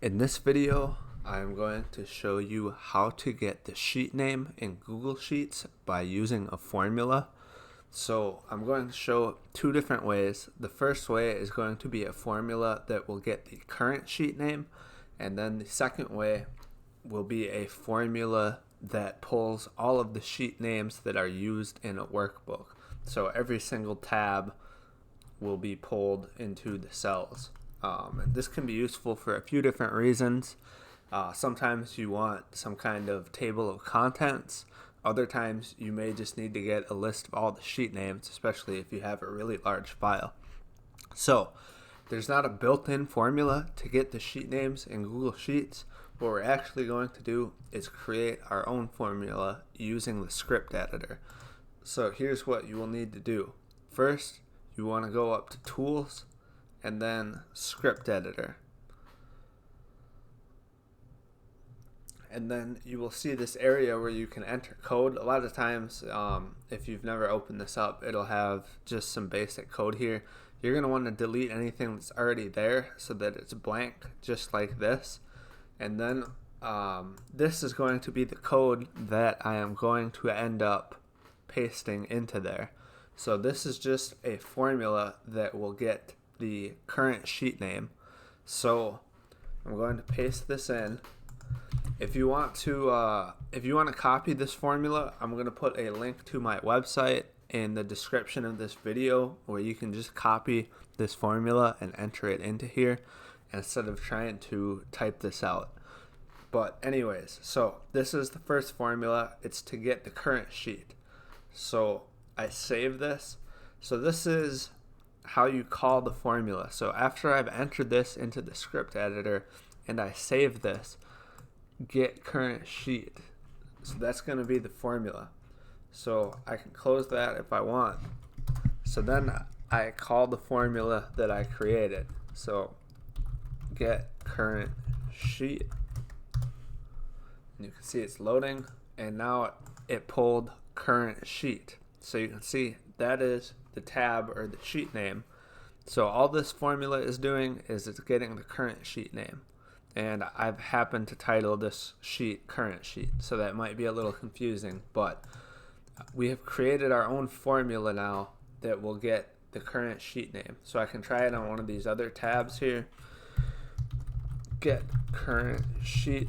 In this video, I'm going to show you how to get the sheet name in Google Sheets by using a formula. So I'm going to show two different ways. The first way is going to be a formula that will get the current sheet name, and then the second way will be a formula that pulls all of the sheet names that are used in a workbook. So every single tab will be pulled into the cells. And this can be useful for a few different reasons. Sometimes you want some kind of table of contents. Other times you may just need to get a list of all the sheet names, especially if you have a really large file. So there's not a built-in formula to get the sheet names in Google Sheets. What we're actually going to do is create our own formula using the script editor. So here's what you will need to do. First, you want to go up to Tools and then Script Editor. And then you will see this area where you can enter code. A lot of times, if you've never opened this up, it'll have just some basic code here. You're going to want to delete anything that's already there so that it's blank, just like this. And then this is going to be the code that I am going to end up pasting into there. So this is just a formula that will get the current sheet name. So I'm going to paste this in. If you want to copy this formula, I'm going to put a link to my website in the description of this video where you can just copy this formula and enter it into here instead of trying to type this out. But anyways, so this is the first formula. It's to get the current sheet. So I save this. So this is how you call the formula. So after I've entered this into the script editor and I save this, get current sheet. So that's going to be the formula. So I can close that if I want. So then I call the formula that I created. So get current sheet. And you can see it's loading, and now it pulled current sheet. So you can see that is the tab or the sheet name. So all this formula is doing is it's getting the current sheet name. And I've happened to title this sheet current sheet, so that might be a little confusing, but we have created our own formula now that will get the current sheet name. So I can try it on one of these other tabs here. Get current sheet.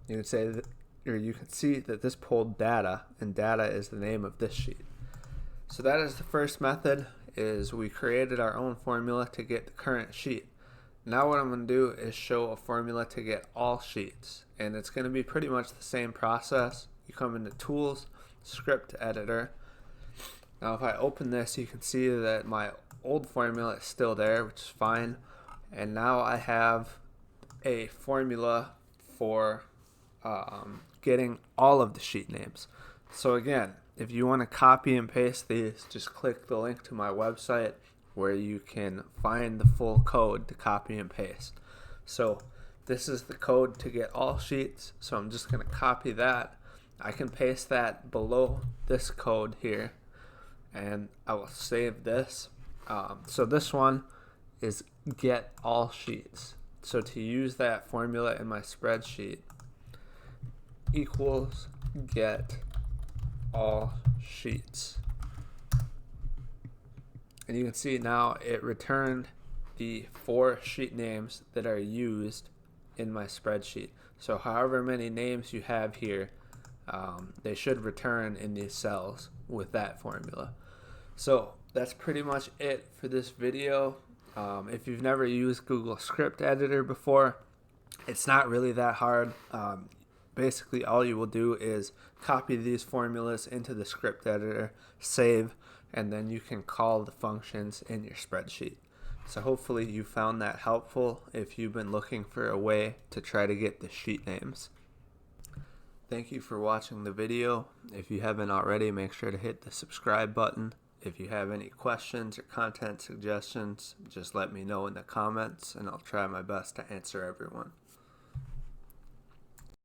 You can say that, or you can see that this pulled data, and data is the name of this sheet. So that is the first method, is we created our own formula to get the current sheet. Now what I'm going to do is show a formula to get all sheets, and it's going to be pretty much the same process. You come into Tools, Script Editor. Now if I open this, you can see that my old formula is still there, which is fine. And now I have a formula for getting all of the sheet names. So again, if you want to copy and paste these, just click the link to my website where you can find the full code to copy and paste. So this is the code to get all sheets. So I'm just going to copy that. I can paste that below this code here, and I will save this. So this one is get all sheets. So to use that formula in my spreadsheet, equals get all sheets. And you can see now it returned the 4 sheet names that are used in my spreadsheet. So however many names you have here, they should return in these cells with that formula. So that's pretty much it for this video. If you've never used Google Script Editor before, it's not really that hard. Basically all you will do is copy these formulas into the script editor, save, and then you can call the functions in your spreadsheet. So hopefully you found that helpful if you've been looking for a way to try to get the sheet names. Thank you for watching the video. If you haven't already, make sure to hit the subscribe button. If you have any questions or content suggestions, just let me know in the comments and I'll try my best to answer everyone.